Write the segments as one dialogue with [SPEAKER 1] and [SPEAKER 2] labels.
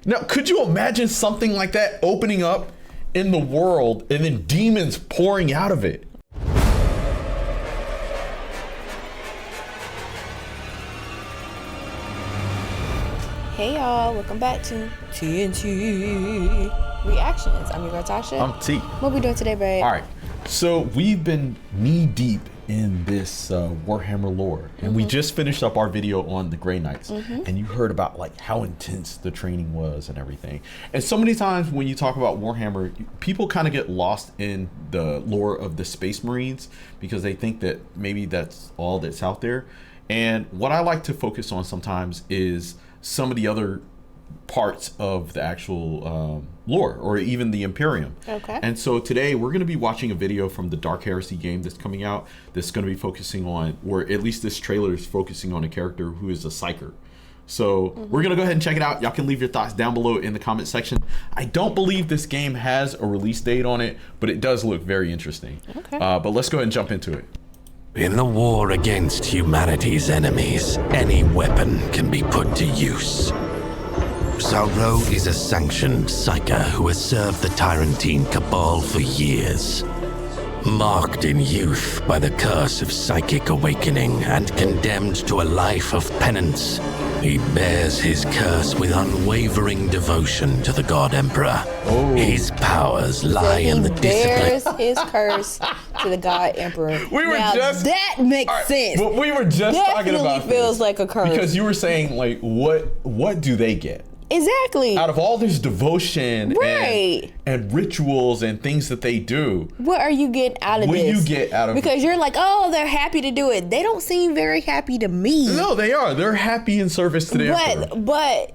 [SPEAKER 1] Now, could you imagine something like that opening up in the world and then demons pouring out of it?
[SPEAKER 2] Hey y'all, welcome back to TNT Reactions. I'm your girl Tasha.
[SPEAKER 1] I'm T.
[SPEAKER 2] What we doing today, babe?
[SPEAKER 1] All right, so we've been knee deep in this Warhammer lore, and we just finished up our video on the Grey Knights, and you heard about like how intense the training was and everything. And so many times when you talk about Warhammer, people kind of get lost in the lore of the Space Marines because they think that maybe that's all that's out there. And what I like to focus on sometimes is some of the other parts of the actual lore, or even the Imperium.
[SPEAKER 2] Okay.
[SPEAKER 1] And so today we're going to be watching a video from the Dark Heresy game that's coming out that's going to be focusing on, or at least this trailer is focusing on, a character who is a Psyker. So we're going to go ahead and check it out. Y'all can leave your thoughts down below in the comment section. I don't believe this game has a release date on it, but it does look very interesting.
[SPEAKER 2] Okay.
[SPEAKER 1] But let's go ahead and jump into it.
[SPEAKER 3] In the war against humanity's enemies, any weapon can be put to use. Saro is a sanctioned Psyker who has served the Tyrantine Cabal for years. Marked in youth by the curse of psychic awakening and condemned to a life of penance, he bears his curse with unwavering devotion to the God Emperor.
[SPEAKER 1] Oh.
[SPEAKER 3] His powers lie in the discipline.
[SPEAKER 2] Bears his curse to the God Emperor.
[SPEAKER 1] We were
[SPEAKER 2] now,
[SPEAKER 1] just-
[SPEAKER 2] that makes sense.
[SPEAKER 1] But we were just talking about
[SPEAKER 2] Definitely feels
[SPEAKER 1] this
[SPEAKER 2] like a curse.
[SPEAKER 1] because you were saying like, what do they get?
[SPEAKER 2] Exactly.
[SPEAKER 1] Out of all this devotion
[SPEAKER 2] Right.
[SPEAKER 1] and rituals and things that they do,
[SPEAKER 2] What are you getting out of
[SPEAKER 1] what
[SPEAKER 2] this?
[SPEAKER 1] do you get out of
[SPEAKER 2] Because you're like, oh, they're happy to do it. They don't seem very happy to me.
[SPEAKER 1] No, they are. They're happy in service to the Emperor.
[SPEAKER 2] But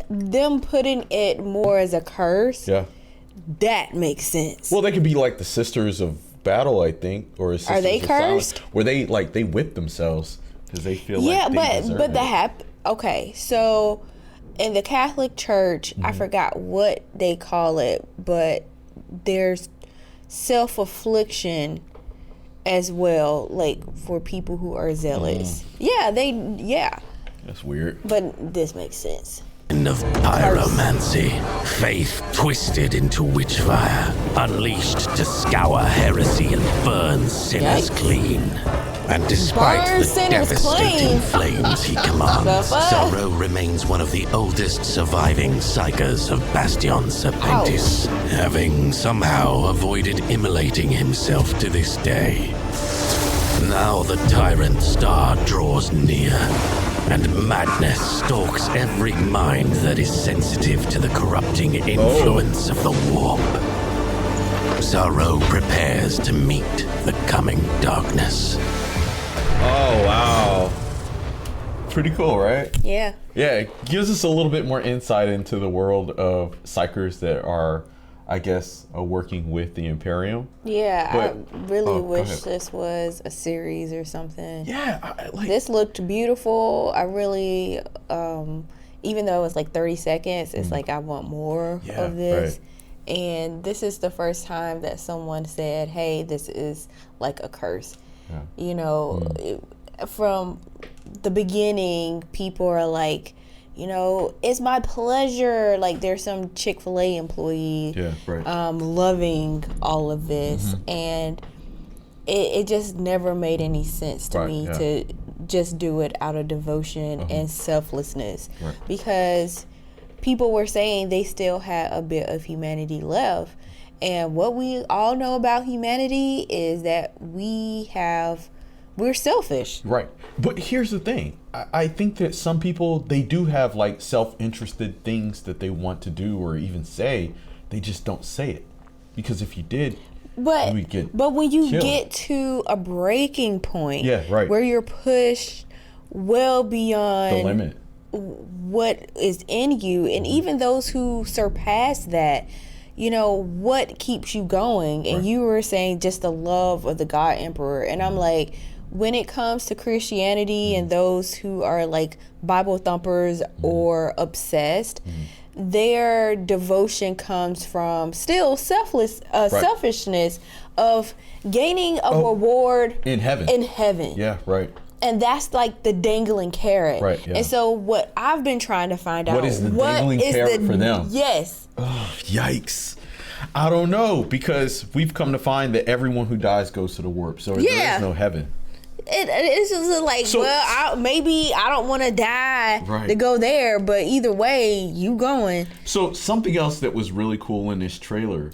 [SPEAKER 2] them putting it more as a curse,
[SPEAKER 1] Yeah.
[SPEAKER 2] that makes sense.
[SPEAKER 1] Well, they could be like the Sisters of Battle, I think, or Sisters
[SPEAKER 2] Are they
[SPEAKER 1] of Silence,
[SPEAKER 2] cursed?
[SPEAKER 1] where they whip themselves because they feel like they deserve
[SPEAKER 2] but
[SPEAKER 1] it.
[SPEAKER 2] okay, so in the Catholic Church, I forgot what they call it, but there's self-affliction as well, like for people who are zealous. Yeah,
[SPEAKER 1] That's weird.
[SPEAKER 2] but this makes sense.
[SPEAKER 3] Of pyromancy, faith twisted into witchfire, unleashed to scour heresy and burn sinners
[SPEAKER 2] Yikes.
[SPEAKER 3] clean. And despite
[SPEAKER 2] Burn
[SPEAKER 3] the
[SPEAKER 2] sinners
[SPEAKER 3] devastating
[SPEAKER 2] clean.
[SPEAKER 3] flames he commands,
[SPEAKER 2] The fuck?
[SPEAKER 3] Saro remains one of the oldest surviving Psykers of Bastion Serpentis, having somehow avoided immolating himself to this day. Now the tyrant star draws near, and madness stalks every mind that is sensitive to the corrupting influence of the warp. Saro prepares to meet the coming darkness.
[SPEAKER 1] Oh, wow. Pretty cool, right?
[SPEAKER 2] Yeah.
[SPEAKER 1] Yeah, it gives us a little bit more insight into the world of Psykers that are, I guess, working with the Imperium.
[SPEAKER 2] Yeah,
[SPEAKER 1] But-
[SPEAKER 2] I really
[SPEAKER 1] go
[SPEAKER 2] wish
[SPEAKER 1] ahead.
[SPEAKER 2] this was a series or something.
[SPEAKER 1] Yeah,
[SPEAKER 2] This looked beautiful. I really, even though it was like 30 seconds, it's like I want more
[SPEAKER 1] Yeah,
[SPEAKER 2] of this.
[SPEAKER 1] right.
[SPEAKER 2] And this is the first time that someone said, hey, this is like a curse.
[SPEAKER 1] Yeah.
[SPEAKER 2] You know, from the beginning, people are like, you know, it's my pleasure. Like there's some Chick-fil-A employee
[SPEAKER 1] Yeah, right.
[SPEAKER 2] loving all of this. And it just never made any sense to
[SPEAKER 1] Right,
[SPEAKER 2] me
[SPEAKER 1] yeah.
[SPEAKER 2] to just do it out of devotion and selflessness.
[SPEAKER 1] Right.
[SPEAKER 2] Because people were saying they still had a bit of humanity left. And what we all know about humanity is that we're selfish.
[SPEAKER 1] Right. But here's the thing. I think that some people, they do have like self-interested things that they want to do or even say. They just don't say it. Because if you did,
[SPEAKER 2] But
[SPEAKER 1] we get
[SPEAKER 2] when you
[SPEAKER 1] killed.
[SPEAKER 2] get to a breaking point,
[SPEAKER 1] Yeah, right.
[SPEAKER 2] where you're pushed well beyond
[SPEAKER 1] the limit.
[SPEAKER 2] what is in you, and even those who surpass that, you know, what keeps you going? And you were saying just the love of the God Emperor, and I'm like, when it comes to Christianity and those who are like Bible thumpers or obsessed, their devotion comes from still selfishness of gaining a reward
[SPEAKER 1] In heaven.
[SPEAKER 2] in heaven.
[SPEAKER 1] Yeah, right.
[SPEAKER 2] And that's like the dangling carrot.
[SPEAKER 1] Right, yeah.
[SPEAKER 2] And so what I've been trying to find out.
[SPEAKER 1] What is the dangling carrot for them?
[SPEAKER 2] Yes.
[SPEAKER 1] Oh, yikes. I don't know, because we've come to find that everyone who dies goes to the warp. So there is no heaven.
[SPEAKER 2] It's just like, so, maybe I don't want to die to go there, but either way, you going.
[SPEAKER 1] So something else that was really cool in this trailer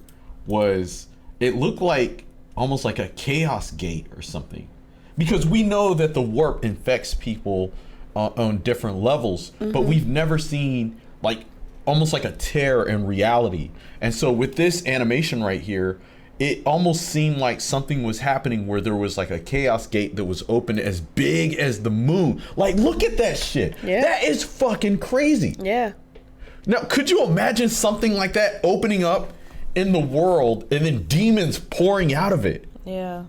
[SPEAKER 1] was it looked like almost like a chaos gate or something. Because we know that the warp infects people on different levels, but we've never seen like almost like a tear in reality. And so with this animation right here, it almost seemed like something was happening where there was like a chaos gate that was open as big as the moon. Like, look at that shit. Yeah. That is fucking crazy.
[SPEAKER 2] Yeah.
[SPEAKER 1] Now, could you imagine something like that opening up in the world and then demons pouring out of it?
[SPEAKER 2] Yeah.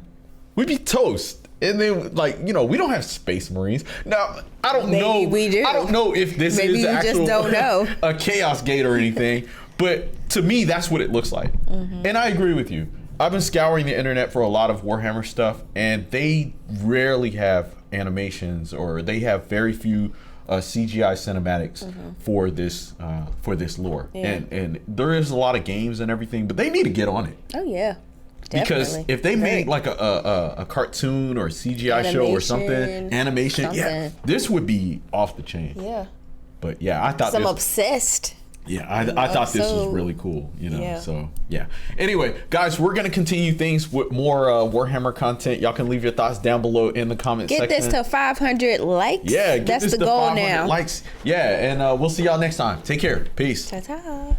[SPEAKER 1] We'd be toast. And then, like, you know, we don't have space marines. Now, I don't know.
[SPEAKER 2] Maybe we do.
[SPEAKER 1] I don't know if this
[SPEAKER 2] Maybe
[SPEAKER 1] is
[SPEAKER 2] you
[SPEAKER 1] actual
[SPEAKER 2] just don't know.
[SPEAKER 1] a chaos gate or anything. But to me, that's what it looks like. And I agree with you. I've been scouring the internet for a lot of Warhammer stuff, and they rarely have animations, or they have very few CGI cinematics for this lore. Yeah. And there is a lot of games and everything, but they need to get on it.
[SPEAKER 2] Oh yeah. Definitely.
[SPEAKER 1] Because if they made like a cartoon or a CGI show or something, yeah, this would be off the chain.
[SPEAKER 2] Yeah.
[SPEAKER 1] But yeah, I thought
[SPEAKER 2] obsessed.
[SPEAKER 1] Yeah, I thought this was really cool, you know. Yeah. So yeah. Anyway, guys, we're gonna continue things with more Warhammer content. Y'all can leave your thoughts down below in the comment section.
[SPEAKER 2] Get this to 500 likes.
[SPEAKER 1] Yeah,
[SPEAKER 2] that's the goal now.
[SPEAKER 1] Likes. Yeah, and we'll see y'all next time. Take care. Peace.
[SPEAKER 2] Ta-ta.